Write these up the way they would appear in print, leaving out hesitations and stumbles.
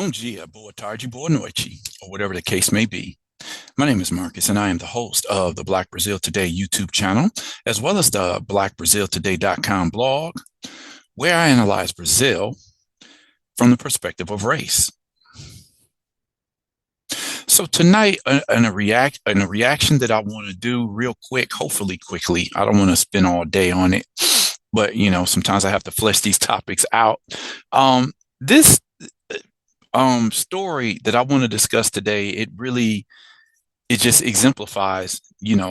Bom dia, boa tarde, boa noite, or whatever the case may be. My name is Marcus, and I am the host of the Black Brazil Today YouTube channel, as well as the blackbraziltoday.com blog, where I analyze Brazil from the perspective of race. So tonight, in a reaction that I want to do real quick, hopefully quickly. I don't want to spend all day on it, but sometimes I have to flesh these topics out. This story that I want to discuss today, it just exemplifies,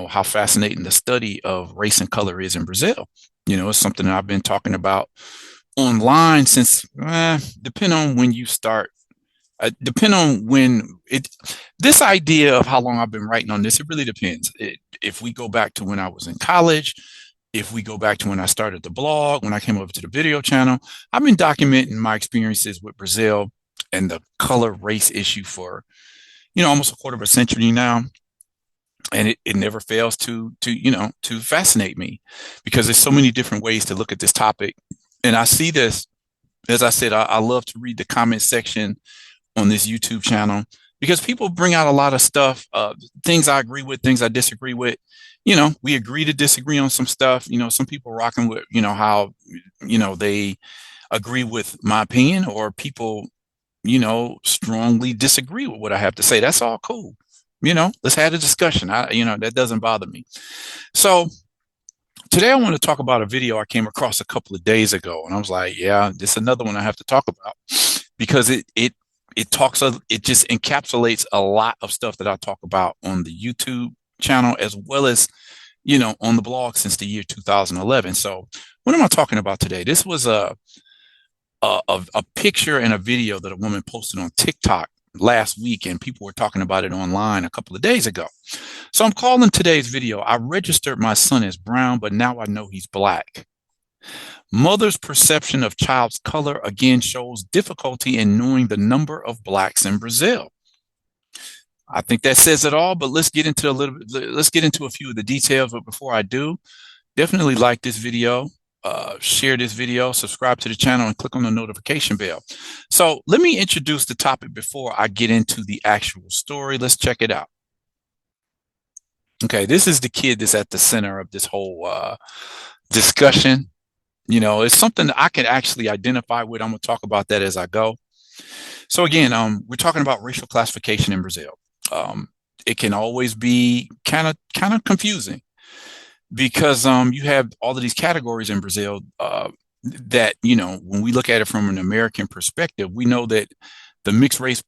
how fascinating the study of race and color is in Brazil. It's something that I've been talking about online since, depending on when you start, depend on when this idea of how long I've been writing on this, it really depends. If we go back to when I was in college, if we go back to when I started the blog, when I came over to the video channel, I've been documenting my experiences with Brazil and the color race issue for, almost a quarter of a century now. And it never fails to fascinate me, because there's so many different ways to look at this topic. And I see this, as I said, I love to read the comment section on this YouTube channel, because people bring out a lot of stuff, things I agree with, things I disagree with. We agree to disagree on some stuff. Some people rocking with, how, they agree with my opinion, or people, strongly disagree with what I have to say. That's all cool. Let's have a discussion. That doesn't bother me. So today I want to talk about a video I came across a couple of days ago, and I was like, yeah, this is another one I have to talk about, because it just encapsulates a lot of stuff that I talk about on the YouTube channel, as well as, on the blog since the year 2011. So what am I talking about today? This was a picture and a video that a woman posted on TikTok last week, and people were talking about it online a couple of days ago. So I'm calling today's video, "I registered my son as brown, but now I know he's black. Mother's perception of child's color again shows difficulty in knowing the number of blacks in Brazil." I think that says it all, but let's get into a few of the details. But before I do, definitely like this video, share this video, subscribe to the channel, and click on the notification bell. So let me introduce the topic before I get into the actual story. Let's check it out. Okay, this is the kid that's at the center of this whole discussion. It's something that I can actually identify with. I'm going to talk about that as I go. So again, we're talking about racial classification in Brazil. It can always be kind of confusing, because you have all of these categories in Brazil that, when we look at it from an American perspective, we know that the mixed race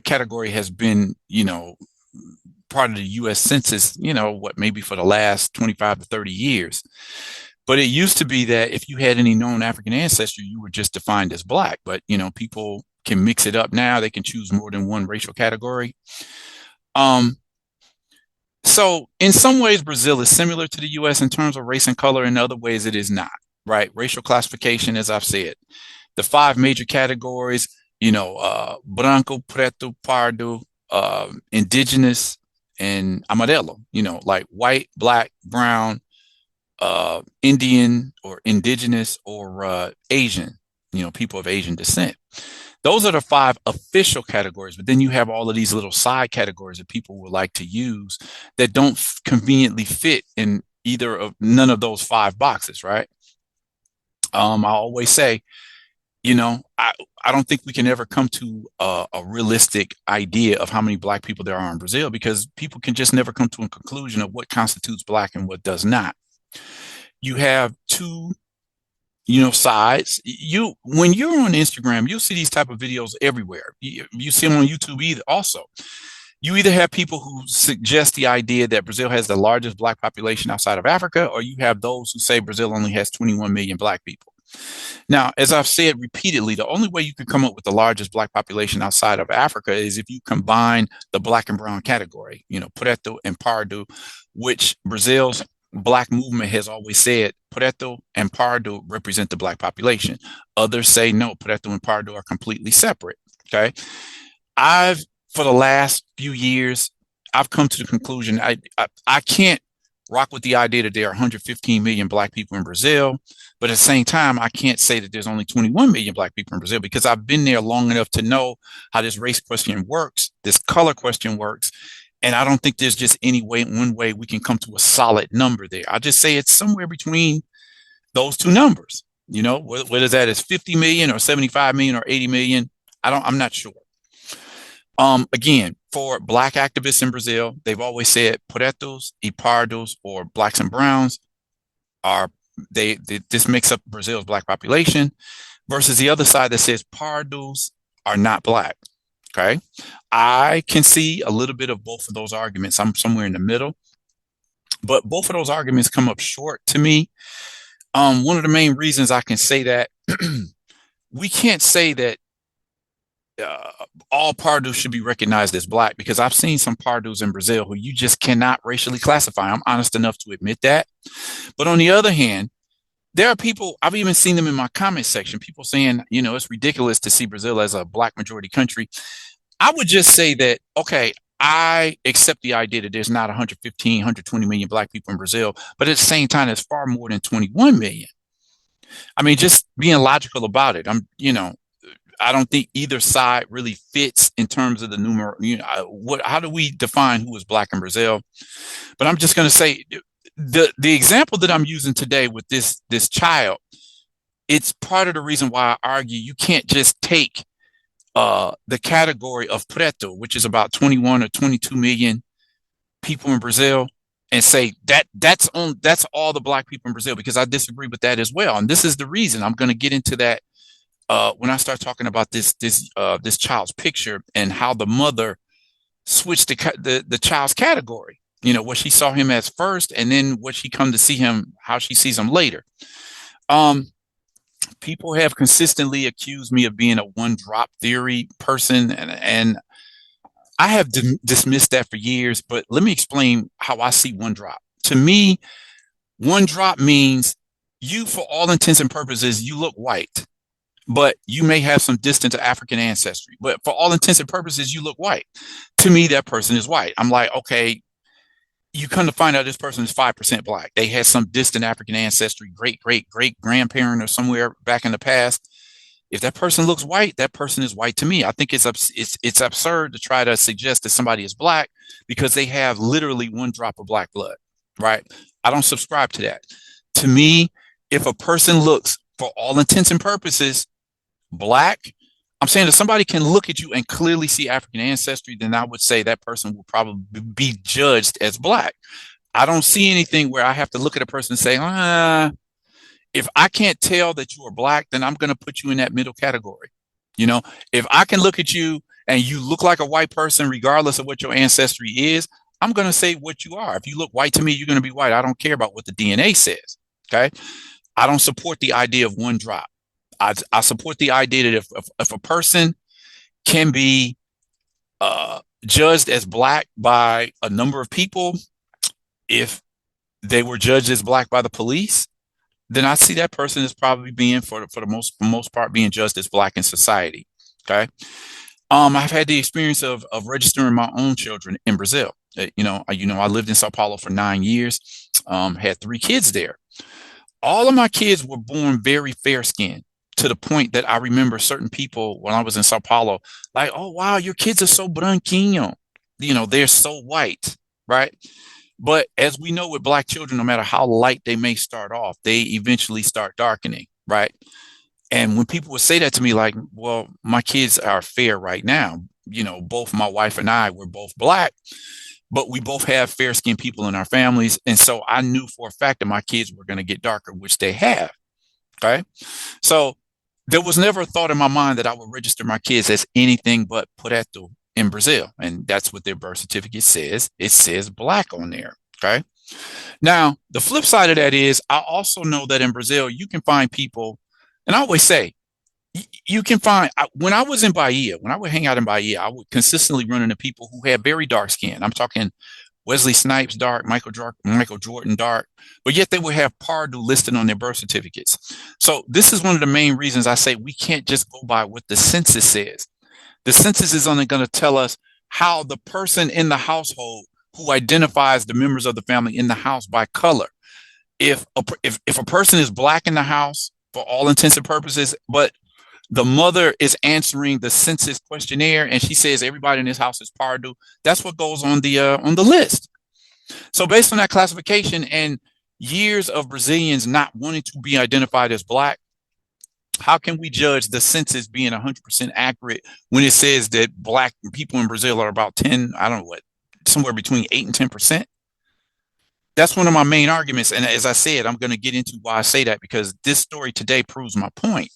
category has been, part of the U.S. Census, maybe for the last 25 to 30 years. But it used to be that if you had any known African ancestry, you were just defined as black. But, people can mix it up now. They can choose more than one racial category. So in some ways, Brazil is similar to the U.S. in terms of race and color. In other ways, it is not, right? Racial classification, as I've said, the five major categories, branco, preto, pardo, indigenous, and amarelo, like white, black, brown, Indian or indigenous, or Asian, people of Asian descent. Those are the five official categories, but then you have all of these little side categories that people would like to use that don't conveniently fit in none of those five boxes, right? I always say, I don't think we can ever come to a realistic idea of how many black people there are in Brazil, because people can just never come to a conclusion of what constitutes black and what does not. You have two sides. When you're on Instagram, you'll see these type of videos everywhere. You see them on YouTube also. You either have people who suggest the idea that Brazil has the largest black population outside of Africa, or you have those who say Brazil only has 21 million black people. Now, as I've said repeatedly, the only way you can come up with the largest black population outside of Africa is if you combine the black and brown category, preto and pardo, which Brazil's black movement has always said preto and pardo represent the black population. Others say no, preto and pardo are completely separate. Okay. For the last few years, I've come to the conclusion I can't rock with the idea that there are 115 million black people in Brazil. But at the same time, I can't say that there's only 21 million black people in Brazil because I've been there long enough to know how this race question works, this color question works. And I don't think there's just any way, one way we can come to a solid number there. I just say it's somewhere between those two numbers. You know, whether that is 50 million or 75 million or 80 million, I'm not sure. Again, for black activists in Brazil, they've always said pretos e pardos, or blacks and browns, are this makes up Brazil's black population, versus the other side that says pardos are not black. Okay, I can see a little bit of both of those arguments. I'm somewhere in the middle, but both of those arguments come up short to me. One of the main reasons I can say that we can't say that all pardos should be recognized as black, because I've seen some pardos in Brazil who you just cannot racially classify. I'm honest enough to admit that. But on the other hand, there are people, I've even seen them in my comment section, people saying, you know, it's ridiculous to see Brazil as a black majority country. I would just say that, okay, I accept the idea that there's not 115, 120 million black people in Brazil, but at the same time, there's far more than 21 million. I mean, just being logical about it, I don't think either side really fits in terms of the numero. You know, how do we define who is black in Brazil? But I'm just going to say the example that I'm using today with this child, it's part of the reason why I argue you can't just take the category of preto, which is about 21 or 22 million people in Brazil, and say that's all the black people in Brazil, because I disagree with that as well. And this is the reason I'm going to get into that when I start talking about this child's picture and how the mother switched the child's category. You know, what she saw him as first, and then what she come to see him, how she sees him later. People have consistently accused me of being a one drop theory person, and I have dismissed that for years. But let me explain how I see one drop. To me, one drop means you, for all intents and purposes, you look white, but you may have some distant African ancestry. But for all intents and purposes, you look white. To me, that person is white. I'm like, okay, you come to find out this person is 5% black. They had some distant African ancestry, great grandparent or somewhere back in the past. If that person looks white, that person is white to me. I think it's absurd to try to suggest that somebody is black because they have literally one drop of black blood, right? I don't subscribe to that. To me, if a person looks, for all intents and purposes, black, I'm saying if somebody can look at you and clearly see African ancestry, then I would say that person will probably be judged as black. I don't see anything where I have to look at a person and say, if I can't tell that you are black, then I'm going to put you in that middle category. You know, if I can look at you and you look like a white person, regardless of what your ancestry is, I'm going to say what you are. If you look white to me, you're going to be white. I don't care about what the DNA says. Okay. I don't support the idea of one drop. I support the idea that if a person can be judged as black by a number of people, if they were judged as black by the police, then I see that person as probably being, for the most part, being judged as black in society. Okay. I've had the experience of registering my own children in Brazil. I lived in Sao Paulo for 9 years, had 3 kids there. All of my kids were born very fair skinned, to the point that I remember certain people when I was in Sao Paulo, like, oh, wow, your kids are so branquinho. You know, they're so white, right? But as we know with black children, no matter how light they may start off, they eventually start darkening, right? And when people would say that to me, like, well, my kids are fair right now. You know, both my wife and I were both black, but we both have fair-skinned people in our families. And so I knew for a fact that my kids were going to get darker, which they have. Okay. So there was never a thought in my mind that I would register my kids as anything but preto in Brazil. And that's what their birth certificate says. It says black on there. Okay. Now, the flip side of that is I also know that in Brazil, you can find people, and I always say, you can find, when I was in Bahia, when I would hang out in Bahia, I would consistently run into people who had very dark skin. I'm talking Wesley Snipes dark, Michael Jordan dark, but yet they would have pardo listed on their birth certificates. So this is one of the main reasons I say we can't just go by what the census says. The census is only going to tell us how the person in the household who identifies the members of the family in the house by color. If a person is black in the house for all intents and purposes, but the mother is answering the census questionnaire and she says everybody in this house is pardo, that's what goes on the list. So based on that classification and years of Brazilians not wanting to be identified as black, how can we judge the census being 100% accurate when it says that black people in Brazil are about 10, I don't know what, somewhere between 8 and 10%? That's one of my main arguments. And as I said, I'm going to get into why I say that, because this story today proves my point.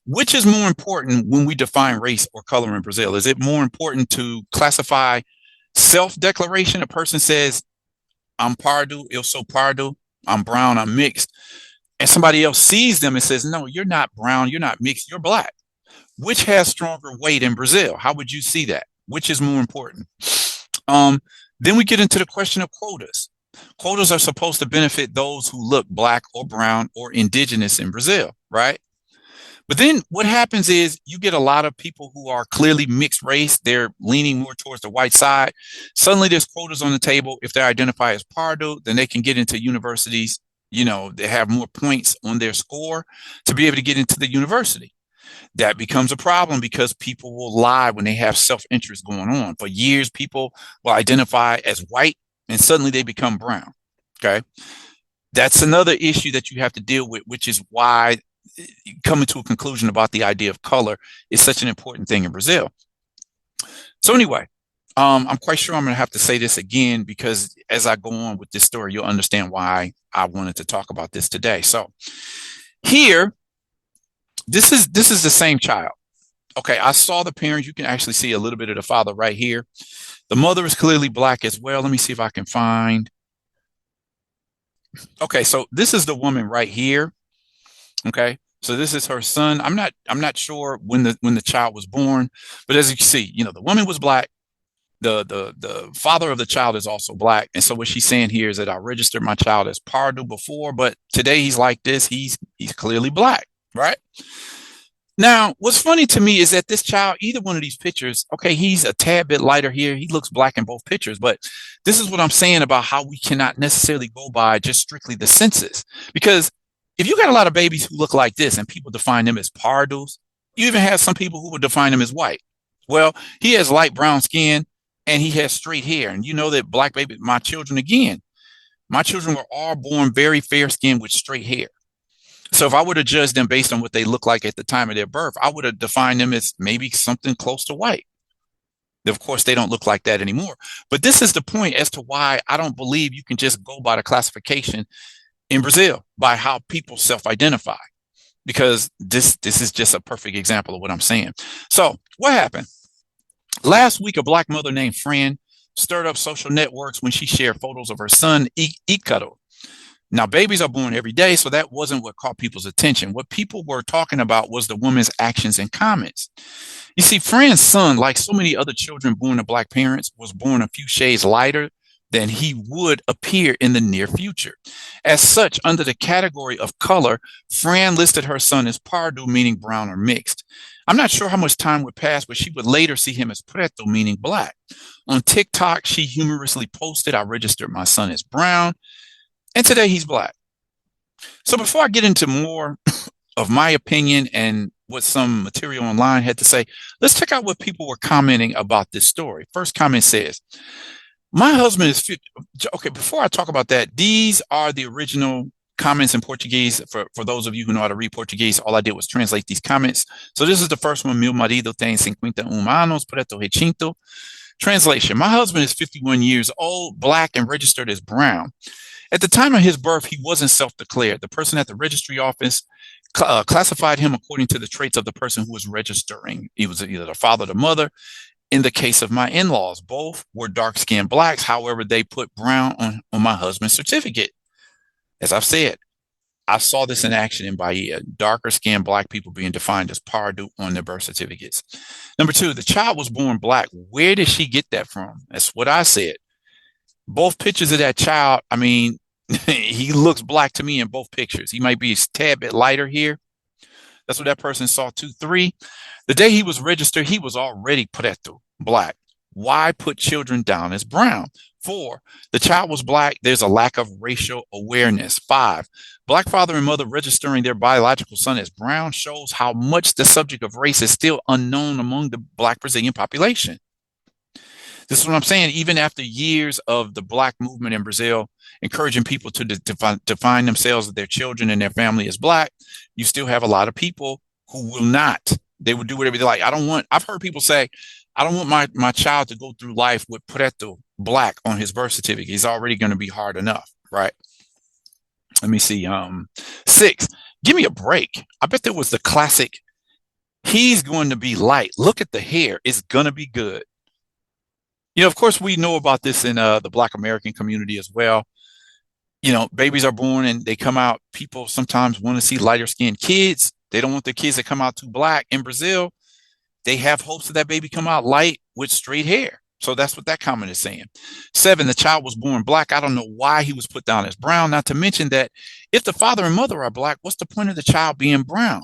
Which is more important when we define race or color in Brazil? Is it more important to classify self-declaration? A person says, I'm pardo, eu sou pardo, I'm brown, I'm mixed. And somebody else sees them and says, no, you're not brown, you're not mixed, you're black. Which has stronger weight in Brazil? How would you see that? Which is more important? Then we get into the question of quotas. Quotas are supposed to benefit those who look black or brown or indigenous in Brazil, right? But then what happens is you get a lot of people who are clearly mixed race. They're leaning more towards the white side. Suddenly there's quotas on the table. If they identify as pardo, then they can get into universities. You know, they have more points on their score to be able to get into the university. That becomes a problem because people will lie when they have self-interest going on. For years, people will identify as white and suddenly they become brown. Okay. That's another issue that you have to deal with, which is why coming to a conclusion about the idea of color is such an important thing in Brazil. So anyway, I'm quite sure I'm going to have to say this again, because as I go on with this story, you'll understand why I wanted to talk about this today. So here, this is the same child. Okay, I saw the parents. You can actually see a little bit of the father right here. The mother is clearly black as well. Let me see if I can find. Okay, so this is the woman right here. Okay, so this is her son. I'm not sure when the child was born, but as you can see, you know, the woman was black. The father of the child is also black. And so what she's saying here is that I registered my child as pardo before, but today he's like this. He's clearly black, right? Now, what's funny to me is that this child, either one of these pictures, okay, he's a tad bit lighter here. He looks black in both pictures, but this is what I'm saying about how we cannot necessarily go by just strictly the census. Because if you got a lot of babies who look like this and people define them as pardos, you even have some people who would define them as white. Well, he has light brown skin and he has straight hair. And you know that black baby, my children were all born very fair skinned with straight hair. So if I would have judged them based on what they look like at the time of their birth, I would have defined them as maybe something close to white. Of course, they don't look like that anymore. But this is the point as to why I don't believe you can just go by the classification in Brazil by how people self-identify, because this is just a perfect example of what I'm saying. So what happened? Last week, a black mother named Fran stirred up social networks when she shared photos of her son, Ícaro. Now, babies are born every day, so that wasn't what caught people's attention. What people were talking about was the woman's actions and comments. You see, Fran's son, like so many other children born to black parents, was born a few shades lighter than he would appear in the near future. As such, under the category of color, Fran listed her son as pardo, meaning brown or mixed. I'm not sure how much time would pass, but she would later see him as preto, meaning black. On TikTok, she humorously posted, I registered my son as brown, and today he's black. So before I get into more of my opinion and what some material online had to say, let's check out what people were commenting about this story. First comment says, my husband is 50. Okay, before I talk about that, these are the original comments in Portuguese. For those of you who know how to read Portuguese, all I did was translate these comments. So this is the first one. Meu marido tem 51 anos, preto retinto. Translation, my husband is 51 years old, black, and registered as brown. At the time of his birth, he wasn't self-declared. The person at the registry office classified him according to the traits of the person who was registering. He was either the father or the mother. In the case of my in-laws, both were dark-skinned blacks. However, they put brown on my husband's certificate. As I've said, I saw this in action in Bahia, darker-skinned black people being defined as pardo on their birth certificates. Number two, the child was born black. Where did she get that from? That's what I said. Both pictures of that child, I mean, he looks black to me in both pictures. He might be a tad bit lighter here. That's what that person saw. 2, 3. The day he was registered, he was already preto, black. Why put children down as brown? 4, the child was black. There's a lack of racial awareness. 5, black father and mother registering their biological son as brown shows how much the subject of race is still unknown among the black Brazilian population. This is what I'm saying. Even after years of the black movement in Brazil, encouraging people to define themselves, their children, and their family as black, you still have a lot of people who will not. They would do whatever they like. I've heard people say, I don't want my child to go through life with preto, black, on his birth certificate. He's already going to be hard enough, right? Let me see. 6, give me a break. I bet there was the classic, he's going to be light. Look at the hair. It's going to be good. Of course, we know about this in the Black American community as well. Babies are born and they come out. People sometimes want to see lighter skinned kids. They don't want their kids to come out too black. In Brazil, they have hopes that that baby come out light with straight hair. So that's what that comment is saying. 7, the child was born black. I don't know why he was put down as brown. Not to mention that if the father and mother are black, what's the point of the child being brown?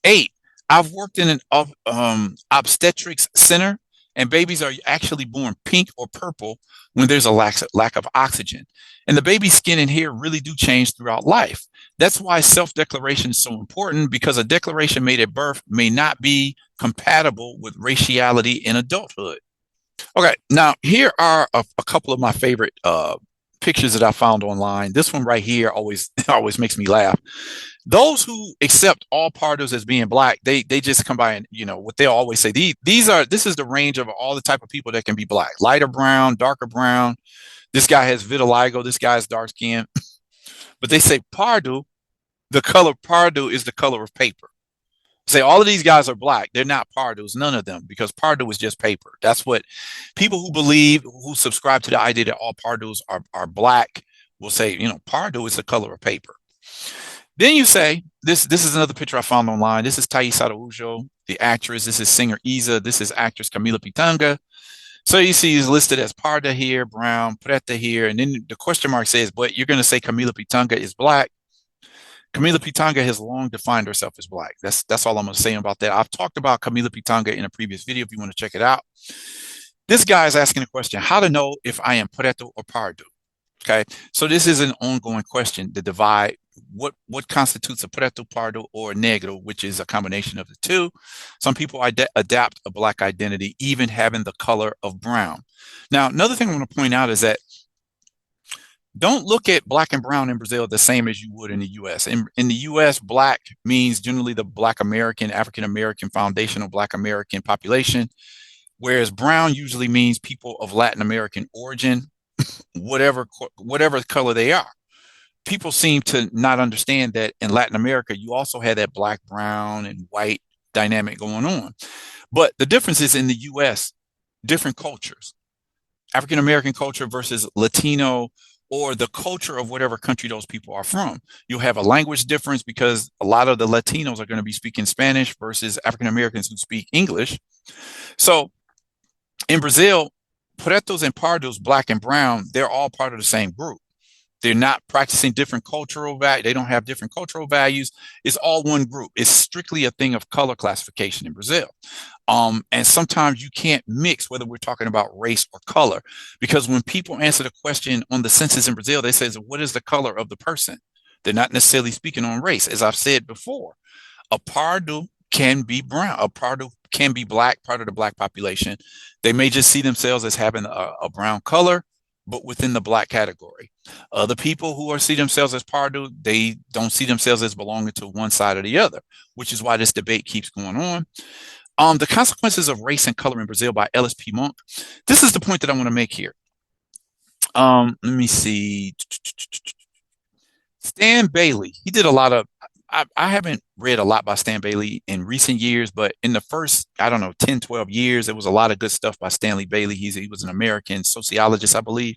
8, I've worked in an obstetrics center, and babies are actually born pink or purple when there's a lack of oxygen. And the baby's skin and hair really do change throughout life. That's why self-declaration is so important, because a declaration made at birth may not be compatible with raciality in adulthood. Okay, now here are a couple of my favorite pictures that I found online. This one right here always makes me laugh. Those who accept all pardos as being black, they just come by and, what they'll always say, this is the range of all the type of people that can be black: lighter brown, darker brown. This guy has vitiligo. This guy's dark skin. But they say pardo, the color pardo is the color of paper. Say all of these guys are black. They're not pardos, none of them, because pardo is just paper. That's what people who subscribe to the idea that all pardos are black will say, pardo is the color of paper. Then you say, this is another picture I found online. This is Thais Araújo, the actress. This is singer Isa. This is actress Camila Pitanga. So you see he's listed as parda here, brown, preta here. And then the question mark says, but you're going to say Camila Pitanga is black. Camila Pitanga has long defined herself as black. That's all I'm going to say about that. I've talked about Camila Pitanga in a previous video if you want to check it out. This guy is asking a question: how to know if I am preto or pardo? Okay, so this is an ongoing question to divide what constitutes a preto, pardo, or negro, which is a combination of the two. Some people adapt a black identity, even having the color of brown. Now, another thing I want to point out is that don't look at black and brown in Brazil the same as you would in the U.S. In the U.S., black means generally the Black American, African American, foundational Black American population, whereas brown usually means people of Latin American origin, whatever color they are. People seem to not understand that in Latin America, you also had that black, brown, and white dynamic going on. But the difference is in the U.S., different cultures, African American culture versus Latino, or the culture of whatever country those people are from. You'll have a language difference because a lot of the Latinos are going to be speaking Spanish versus African Americans who speak English. So in Brazil, pretos and pardos, black and brown, they're all part of the same group. They're not practicing different cultural values. They don't have different cultural values. It's all one group. It's strictly a thing of color classification in Brazil. And sometimes you can't mix whether we're talking about race or color, because when people answer the question on the census in Brazil, they say, what is the color of the person? They're not necessarily speaking on race. As I've said before, a pardo can be brown. A pardo can be black, part of the black population. They may just see themselves as having a brown color, but within the black category. Other people who see themselves as pardo, they don't see themselves as belonging to one side or the other, which is why this debate keeps going on. The Consequences of Race and Color in Brazil by Ellis P. Monk. This is the point that I want to make here. Let me see. Stan Bailey, he did a lot of, I haven't read a lot by Stan Bailey in recent years, but in the first, 10, 12 years, there was a lot of good stuff by Stanley Bailey. He was an American sociologist, I believe.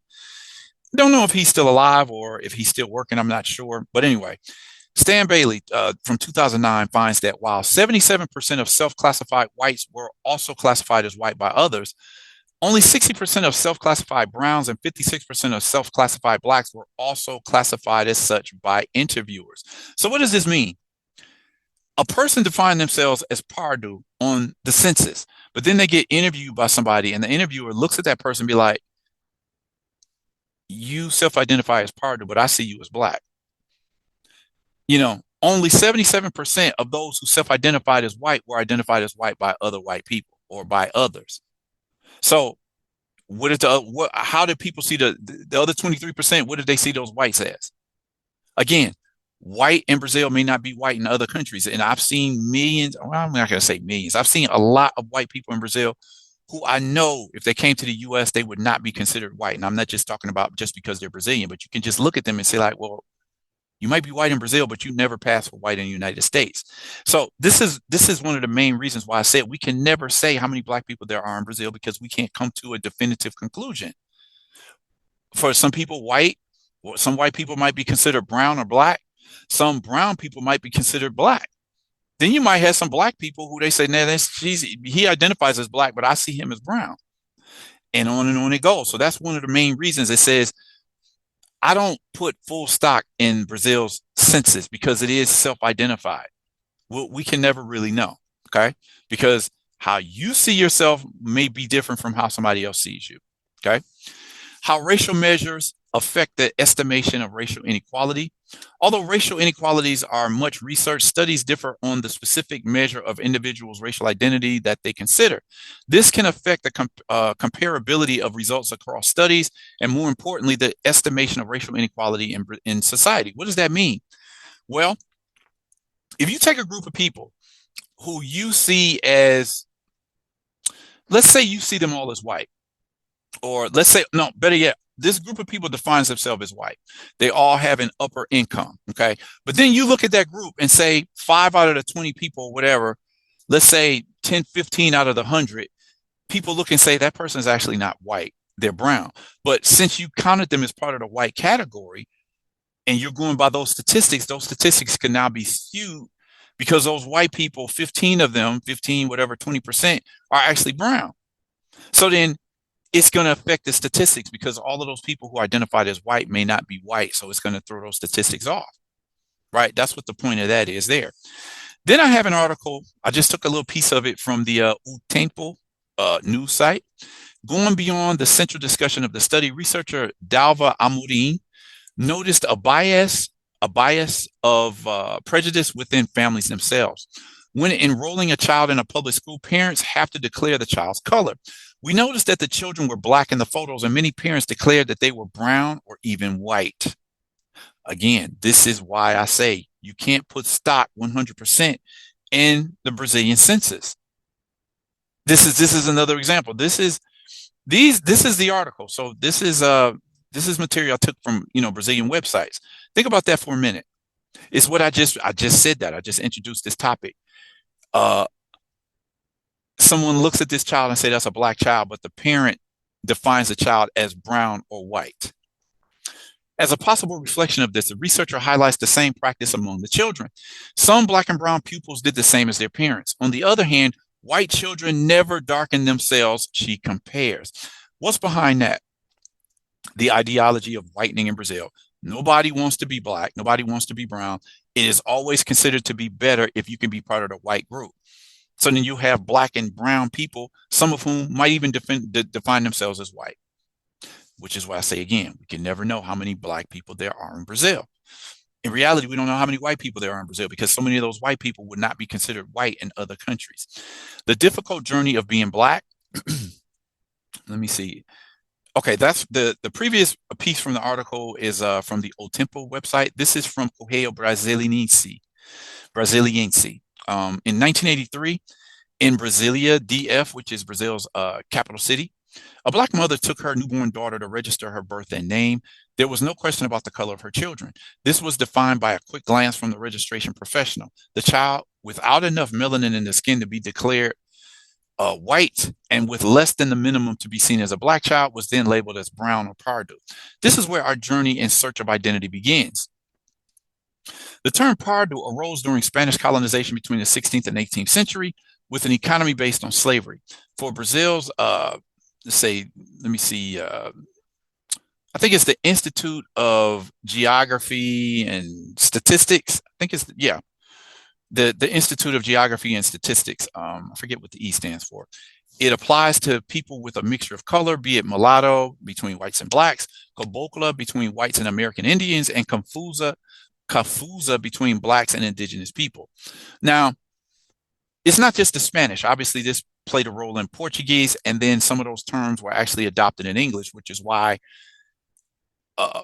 Don't know if he's still alive or if he's still working. I'm not sure. But anyway, Stan Bailey from 2009 finds that while 77% of self-classified whites were also classified as white by others, only 60% of self-classified browns and 56% of self-classified blacks were also classified as such by interviewers. So what does this mean? A person defined themselves as pardo on the census, but then they get interviewed by somebody and the interviewer looks at that person and be like, you self-identify as pardo, but I see you as black. Only 77% of those who self-identified as white were identified as white by other white people or by others. So what is how did people see the other 23%? What did they see those whites as? Again, white in Brazil may not be white in other countries. And I've seen millions, well, I'm not going to say millions. I've seen a lot of white people in Brazil who I know if they came to the US, they would not be considered white. And I'm not just talking about just because they're Brazilian, but you can just look at them and say like, well, you might be white in Brazil, but you never pass for white in the United States. So this is one of the main reasons why I said we can never say how many black people there are in Brazil because we can't come to a definitive conclusion. For some people, some white people might be considered brown or black. Some brown people might be considered black. Then you might have some black people who they say, nah, he identifies as black, but I see him as brown. And on it goes. So that's one of the main reasons it says I don't put full stock in Brazil's census because it is self-identified. We can never really know, okay? Because how you see yourself may be different from how somebody else sees you, okay? How racial measures affect the estimation of racial inequality. Although racial inequalities are much researched, studies differ on the specific measure of individuals' racial identity that they consider. This can affect the comparability of results across studies, and more importantly, the estimation of racial inequality in society. What does that mean? Well, if you take a group of people who you see as, let's say you see them all as white, or let's say, no, better yet, this group of people defines themselves as white. They all have an upper income, okay? But then you look at that group and say 5 out of the 20 people, whatever, let's say 10, 15 out of the 100, people look and say that person is actually not white, they're brown. But since you counted them as part of the white category and you're going by those statistics can now be skewed because those white people, 15 of them, 15, whatever, 20% are actually brown. So then it's going to affect the statistics because all of those people who identified as white may not be white. So it's going to throw those statistics off, right? That's what the point of that is there. Then I have an article. I just took a little piece of it from the O Tempo news site. Going beyond the central discussion of the study, researcher Dalva Amorim noticed a bias of prejudice within families themselves. When enrolling a child in a public school, parents have to declare the child's color. We noticed that the children were black in the photos, and many parents declared that they were brown or even white. Again, this is why I say you can't put stock 100% in the Brazilian census. This is another example. This is the article. So this is material I took from Brazilian websites. Think about that for a minute. It's what I just said that I just introduced this topic. Someone looks at this child and say that's a black child, but the parent defines the child as brown or white. As a possible reflection of this, the researcher highlights the same practice among the children. Some black and brown pupils did the same as their parents. On the other hand, white children never darken themselves, she compares. What's behind that? The ideology of whitening in Brazil. Nobody wants to be black. Nobody wants to be brown. It is always considered to be better if you can be part of the white group. So then you have black and brown people, some of whom might even define themselves as white, which is why I say again, we can never know how many black people there are in Brazil. In reality, we don't know how many white people there are in Brazil because so many of those white people would not be considered white in other countries. The difficult journey of being black. Let me see. Okay, that's the previous piece from the article is from the O Tempo website. This is from Correio Brasiliense. In 1983, in Brasilia, DF, which is Brazil's capital city, a black mother took her newborn daughter to register her birth and name. There was no question about the color of her children. This was defined by a quick glance from the registration professional. The child without enough melanin in the skin to be declared white and with less than the minimum to be seen as a black child was then labeled as brown or pardo. This is where our journey in search of identity begins. The term pardo arose during Spanish colonization between the 16th and 18th century with an economy based on slavery. For Brazil's, I think it's the Institute of Geography and Statistics. the Institute of Geography and Statistics. I forget what the E stands for. It applies to people with a mixture of color, be it mulatto between whites and blacks, cabocla between whites and American Indians, and kafusa between blacks and indigenous people. Now, it's not just the Spanish. Obviously, this played a role in Portuguese, and then some of those terms were actually adopted in English, which is why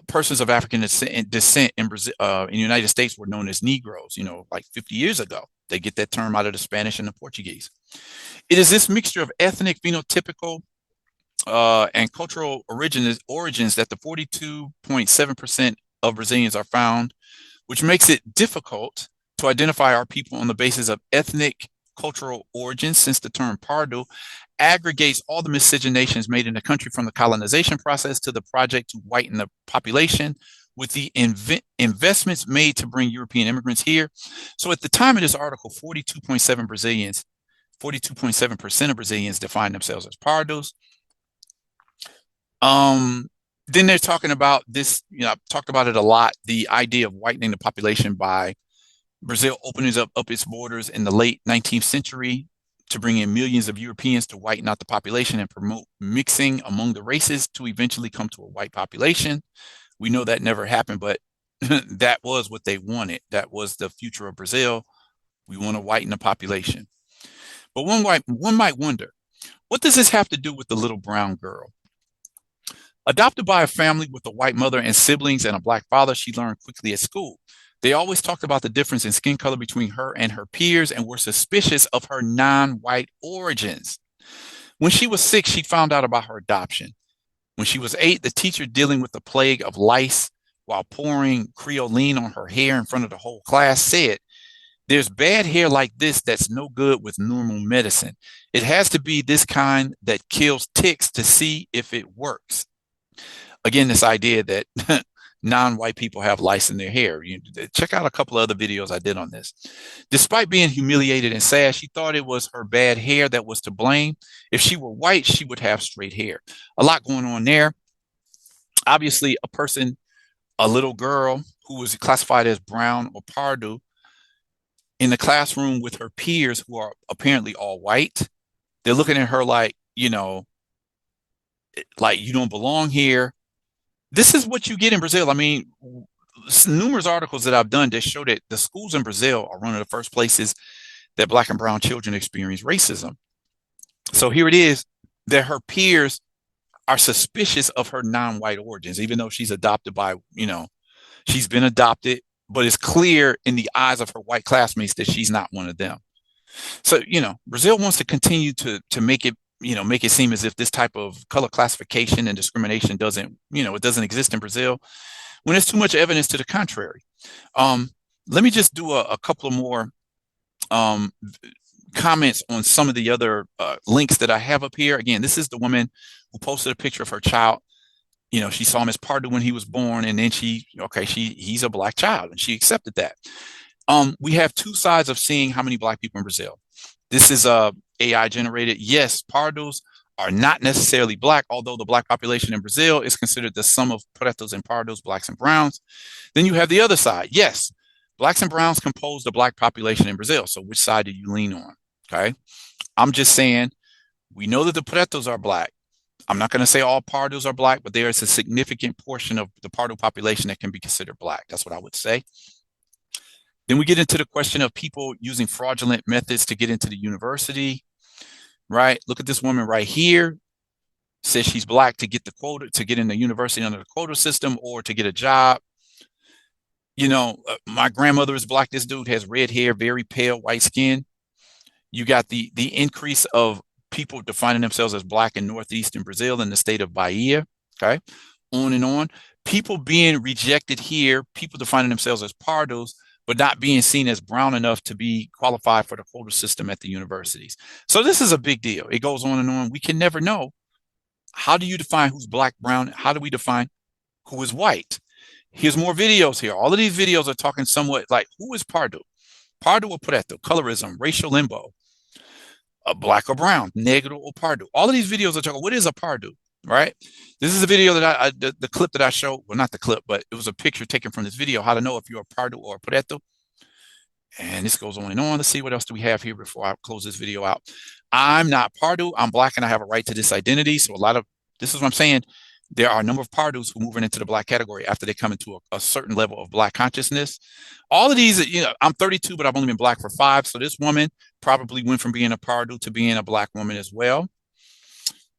persons of African descent in Brazil, in the United States, were known as Negroes. Like 50 years ago, they get that term out of the Spanish and the Portuguese. It is this mixture of ethnic, phenotypical, and cultural origins that the 42.7% of Brazilians are found, which makes it difficult to identify our people on the basis of ethnic cultural origins, since the term pardo aggregates all the miscegenations made in the country from the colonization process to the project to whiten the population with the investments made to bring European immigrants here. So at the time of this article, 42.7% of Brazilians define themselves as pardos. Then they're talking about this, I've talked about it a lot, the idea of whitening the population by Brazil opening up its borders in the late 19th century to bring in millions of Europeans to whiten out the population and promote mixing among the races to eventually come to a white population. We know that never happened, but that was what they wanted. That was the future of Brazil. We want to whiten the population. But one might wonder, what does this have to do with the little brown girl? Adopted by a family with a white mother and siblings and a black father, she learned quickly at school. They always talked about the difference in skin color between her and her peers and were suspicious of her non-white origins. When she was 6, she found out about her adoption. When she was 8, the teacher, dealing with the plague of lice while pouring creoline on her hair in front of the whole class, said, "There's bad hair like this that's no good with normal medicine. It has to be this kind that kills ticks to see if it works." Again, this idea that non-white people have lice in their hair. Check out a couple of other videos I did on this. Despite being humiliated and sad, she thought it was her bad hair that was to blame. If she were white, she would have straight hair. A lot going on there. Obviously, a little girl who was classified as brown or pardo, in the classroom with her peers who are apparently all white. They're looking at her like you don't belong here. This is what you get in Brazil. I mean, numerous articles that I've done that show that the schools in Brazil are one of the first places that Black and brown children experience racism. So here it is that her peers are suspicious of her non-white origins, even though she's adopted by, she's been adopted, but it's clear in the eyes of her white classmates that she's not one of them. So, Brazil wants to continue to make it seem as if this type of color classification and discrimination doesn't exist in Brazil, when there's too much evidence to the contrary. Let me just do a couple of more comments on some of the other links that I have up here. Again, this is the woman who posted a picture of her child. She saw him as pardo when he was born, and then he's a black child, and she accepted that. We have two sides of seeing how many black people in Brazil. This is AI generated. Yes, pardos are not necessarily black, although the black population in Brazil is considered the sum of pretos and pardos, blacks and browns. Then you have the other side. Yes, blacks and browns compose the black population in Brazil. So which side do you lean on? Okay. I'm just saying, we know that the pretos are black. I'm not going to say all pardos are black, but there is a significant portion of the pardo population that can be considered black. That's what I would say. Then we get into the question of people using fraudulent methods to get into the university, right? Look at this woman right here. Says she's black to get the quota, to get in the university under the quota system or to get a job. My grandmother is black. This dude has red hair, very pale, white skin. You got the increase of people defining themselves as black in northeastern Brazil in the state of Bahia, okay? On and on. People being rejected here, people defining themselves as pardos, but not being seen as brown enough to be qualified for the quota system at the universities. So this is a big deal. It goes on and on. We can never know. How do you define who's black, brown? How do we define who is white? Here's more videos here. All of these videos are talking somewhat like, who is pardo? Pardo or preto, colorism, racial limbo, black or brown, negro or pardo. All of these videos are talking, what is a pardo, right? This is a video that the clip that I showed, well, not the clip, but it was a picture taken from this video, how to know if you're a pardo or a preto. And this goes on and on. Let's see what else do we have here before I close this video out. I'm not pardo. I'm black and I have a right to this identity. So this is what I'm saying. There are a number of pardos who move into the black category after they come into a certain level of black consciousness. All of these, I'm 32, but I've only been black for 5. So this woman probably went from being a pardo to being a black woman as well.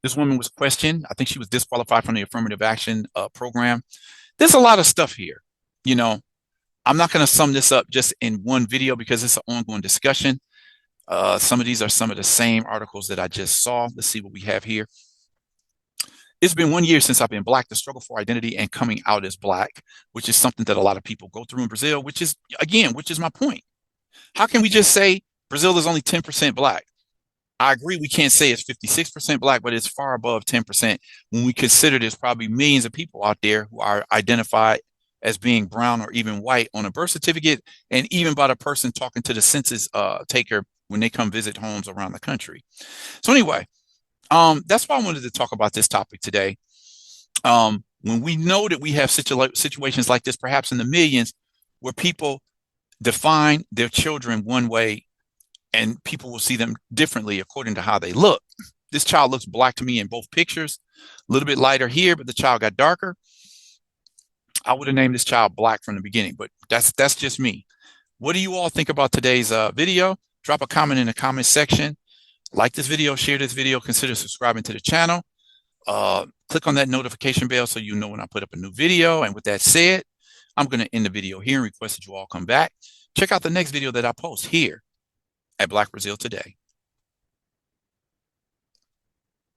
This woman was questioned. I think she was disqualified from the affirmative action program. There's a lot of stuff here. I'm not going to sum this up just in one video because it's an ongoing discussion. Some of these are some of the same articles that I just saw. Let's see what we have here. It's been 1 year since I've been black. The struggle for identity and coming out as black, which is something that a lot of people go through in Brazil, which is my point. How can we just say Brazil is only 10% black? I agree we can't say it's 56% black, but it's far above 10% when we consider there's probably millions of people out there who are identified as being brown or even white on a birth certificate, and even by the person talking to the census taker when they come visit homes around the country. So anyway, that's why I wanted to talk about this topic today. When we know that we have situations like this, perhaps in the millions, where people define their children one way and people will see them differently according to how they look. This child looks black to me in both pictures, a little bit lighter here, but the child got darker. I would have named this child black from the beginning, but that's just me. What do you all think about today's video? Drop a comment in the comment section. Like this video, share this video, consider subscribing to the channel. Click on that notification bell so you know when I put up a new video. And with that said, I'm going to end the video here and request that you all come back. Check out the next video that I post here at Black Brazil Today.